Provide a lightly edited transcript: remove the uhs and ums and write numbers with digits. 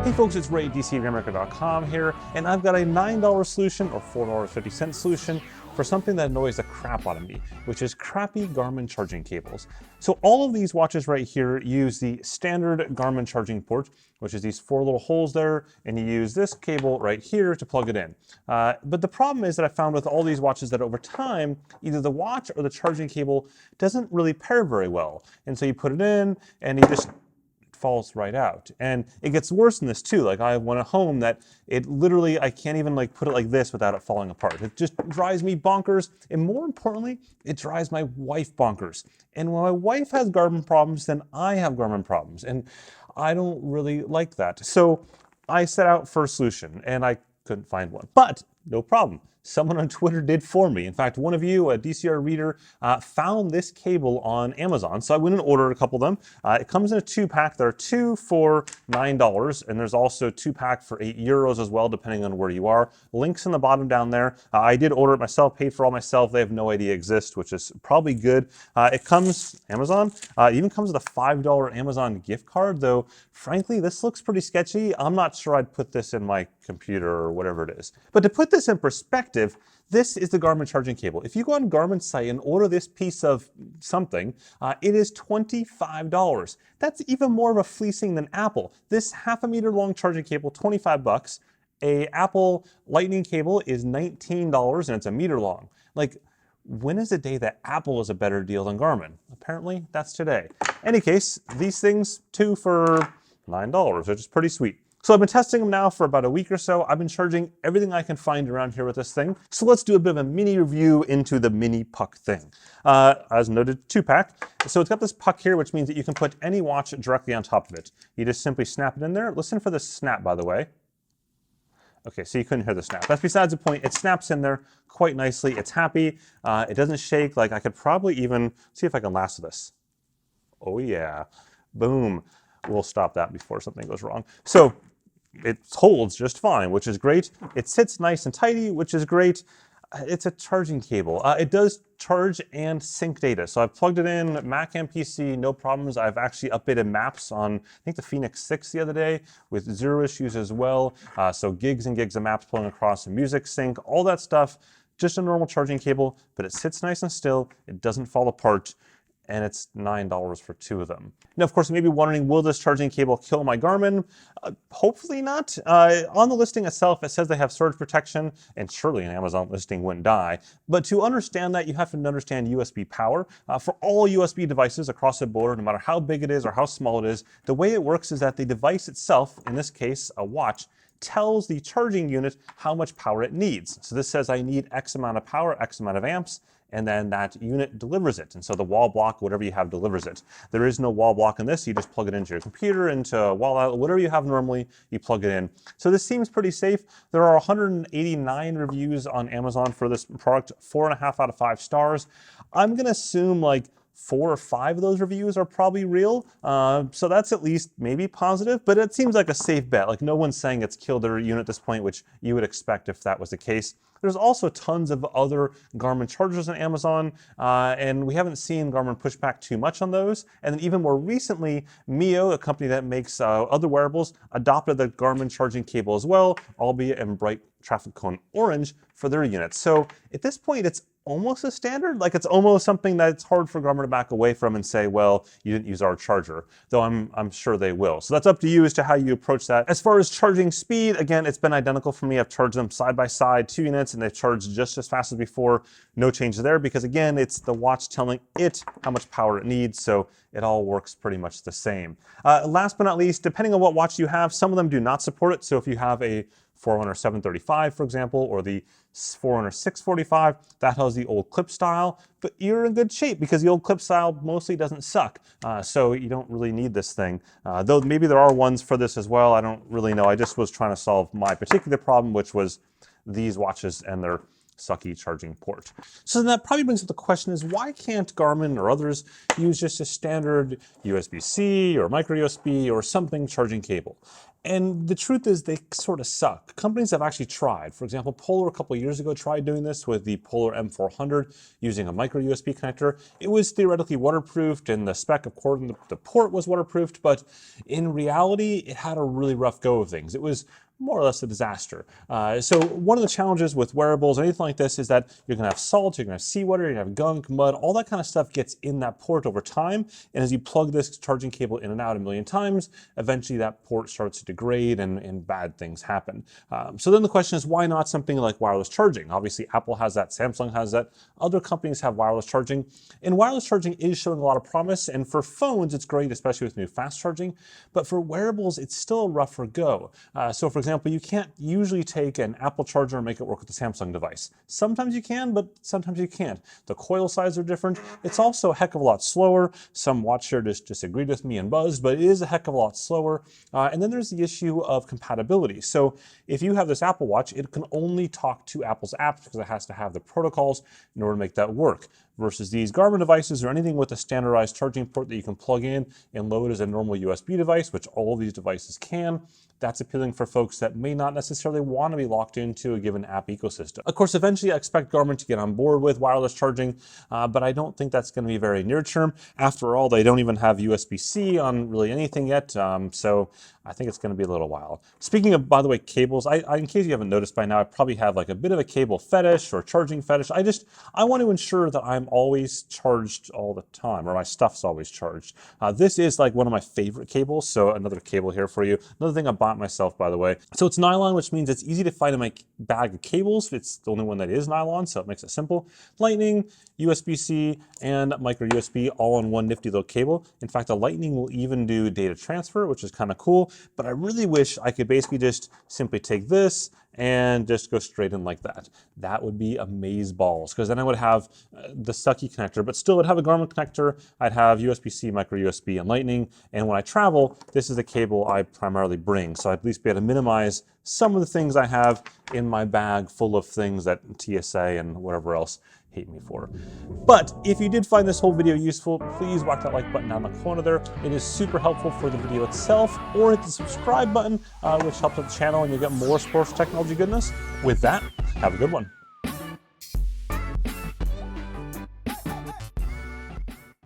Hey folks, it's Ray, DCRainmaker.com here, and I've got a $9 solution or $4.50 solution for something that annoys the crap out of me, which is crappy Garmin charging cables. So all of these watches right here use the standard Garmin charging port, which is these 4 little holes there, and you use this cable right here to plug it in. But the problem is that I found with all these watches that over time, either the watch or the charging cable doesn't really pair very well. And so you put it in, and you just falls right out. And it gets worse than this too. Like I have one at home that it literally, I can't even like put it like this without it falling apart. It just drives me bonkers. And more importantly, it drives my wife bonkers. And when my wife has Garmin problems, then I have Garmin problems. And I don't really like that. So I set out for a solution and I couldn't find one, but no problem. Someone on Twitter did for me. In fact, one of you, a DCR reader, found this cable on Amazon. So I went and ordered a couple of them. It comes in a 2-pack. There are 2 for $9, and there's also a 2-pack for €8 as well, depending on where you are. Links in the bottom down there. I did order it myself, paid for all myself. They have no idea it exists, which is probably good. It comes, Amazon, it even comes with a $5 Amazon gift card, though frankly, this looks pretty sketchy. I'm not sure I'd put this in my computer or whatever it is. But to put this in perspective, this is the Garmin charging cable. If you go on Garmin's site and order this piece of something, it is $25. That's even more of a fleecing than Apple. This 1/2 meter long charging cable, $25. A Apple Lightning cable is $19 and it's a meter long. Like, when is the day that Apple is a better deal than Garmin? Apparently, that's today. Any case, these things, 2 for $9, which is pretty sweet. So I've been testing them now for about a week or so. I've been charging everything I can find around here with this thing. So let's do a bit of a mini review into the mini puck thing. As noted, 2-pack. So it's got this puck here, which means that you can put any watch directly on top of it. You just simply snap it in there. Listen for the snap, by the way. Okay, so you couldn't hear the snap. That's besides the point. It snaps in there quite nicely. It's happy. It doesn't shake. Like I could probably even see if I can lasso this. Oh yeah, boom. We'll stop that before something goes wrong. So it holds just fine, which is great. It sits nice and tidy, which is great. It's a charging cable. It does charge and sync data. So I've plugged it in, Mac and PC, no problems. I've actually updated maps on, I think the Fenix 6 the other day with 0 issues as well. So gigs and gigs of maps pulling across, and music sync, all that stuff. Just a normal charging cable, but it sits nice and still. It doesn't fall apart. And it's $9 for 2 of them. Now, of course, you may be wondering, will this charging cable kill my Garmin? Hopefully not. On the listing itself, it says they have surge protection, and surely an Amazon listing wouldn't die. But to understand that, you have to understand USB power. For all USB devices across the board, no matter how big it is or how small it is, the way it works is that the device itself, in this case, a watch, tells the charging unit how much power it needs. So this says I need X amount of power, X amount of amps, and then that unit delivers it. And so the wall block, whatever you have, delivers it. There is no wall block in this. You just plug it into your computer, into a wall outlet, whatever you have normally, you plug it in. So this seems pretty safe. There are 189 reviews on Amazon for this product, 4.5 out of 5 stars. I'm gonna assume like 4 or 5 of those reviews are probably real. So that's at least maybe positive, but it seems like a safe bet. Like no one's saying it's killed their unit at this point, which you would expect if that was the case. There's also tons of other Garmin chargers on Amazon, and we haven't seen Garmin push back too much on those. And then even more recently, Mio, a company that makes other wearables, adopted the Garmin charging cable as well, albeit in bright traffic cone orange for their units. So at this point, it's almost a standard. Like it's almost something that it's hard for Garmin to back away from and say, well, you didn't use our charger, though I'm sure they will. So that's up to you as to how you approach that. As far as charging speed, again, it's been identical for me. I've charged them side by side, 2 units, and they've charged just as fast as before. No changes there because again, it's the watch telling it how much power it needs. So it all works pretty much the same. Last but not least, depending on what watch you have, some of them do not support it. So if you have a Forerunner 735, for example, or the Forerunner 645, that has the old clip style, but you're in good shape because the old clip style mostly doesn't suck. So you don't really need this thing. Though maybe there are ones for this as well. I don't really know. I just was trying to solve my particular problem, which was these watches and their sucky charging port. So then that probably brings up the question is, why can't Garmin or others use just a standard USB-C or micro USB or something charging cable? And the truth is they sort of suck. Companies have actually tried. For example, Polar a couple of years ago tried doing this with the Polar M400 using a micro USB connector. It was theoretically waterproofed and the spec according to the port was waterproofed, but in reality, it had a really rough go of things. It was more or less a disaster. So one of the challenges with wearables, anything like this, is that you're gonna have salt, you're gonna have seawater, you're gonna have gunk, mud, all that kind of stuff gets in that port over time. And as you plug this charging cable in and out a million times, eventually that port starts to degrade and bad things happen. So then the question is, why not something like wireless charging? Obviously, Apple has that, Samsung has that, other companies have wireless charging. And wireless charging is showing a lot of promise. And for phones, it's great, especially with new fast charging. But for wearables, it's still a rougher go. So for example, you can't usually take an Apple charger and make it work with a Samsung device. Sometimes you can, but sometimes you can't. The coil sizes are different. It's also a heck of a lot slower. Some watch shares disagreed with me and buzzed, but it is a heck of a lot slower. And then there's the issue of compatibility. So if you have this Apple Watch, it can only talk to Apple's apps because it has to have the protocols in order to make that work. Versus these Garmin devices or anything with a standardized charging port that you can plug in and load as a normal USB device, which all of these devices can. That's appealing for folks that may not necessarily want to be locked into a given app ecosystem. Of course, eventually I expect Garmin to get on board with wireless charging, but I don't think that's going to be very near term. After all, they don't even have USB-C on really anything yet, so I think it's going to be a little while. Speaking of, by the way, cables, in case you haven't noticed by now, I probably have like a bit of a cable fetish or charging fetish. I want to ensure that I'm always charged all the time, or my stuff's always charged. This is like one of my favorite cables, so another cable here for you. Another thing I bought myself, by the way. So it's nylon, which means it's easy to find in my bag of cables. It's the only one that is nylon, so it makes it simple. Lightning, USB-C, and micro USB all on one nifty little cable. In fact, the Lightning will even do data transfer, which is kind of cool, but I really wish I could basically just simply take this and just go straight in like that. That would be amazeballs, because then I would have the sucky connector, but still would have a Garmin connector. I'd have USB-C, micro USB, and Lightning. And when I travel, this is the cable I primarily bring. So I'd at least be able to minimize some of the things I have in my bag full of things that TSA and whatever else hate me for. But if you did find this whole video useful, please whack that like button down in the corner there. It is super helpful for the video itself, or hit the subscribe button, which helps with the channel and you'll get more sports technology goodness. With that, have a good one.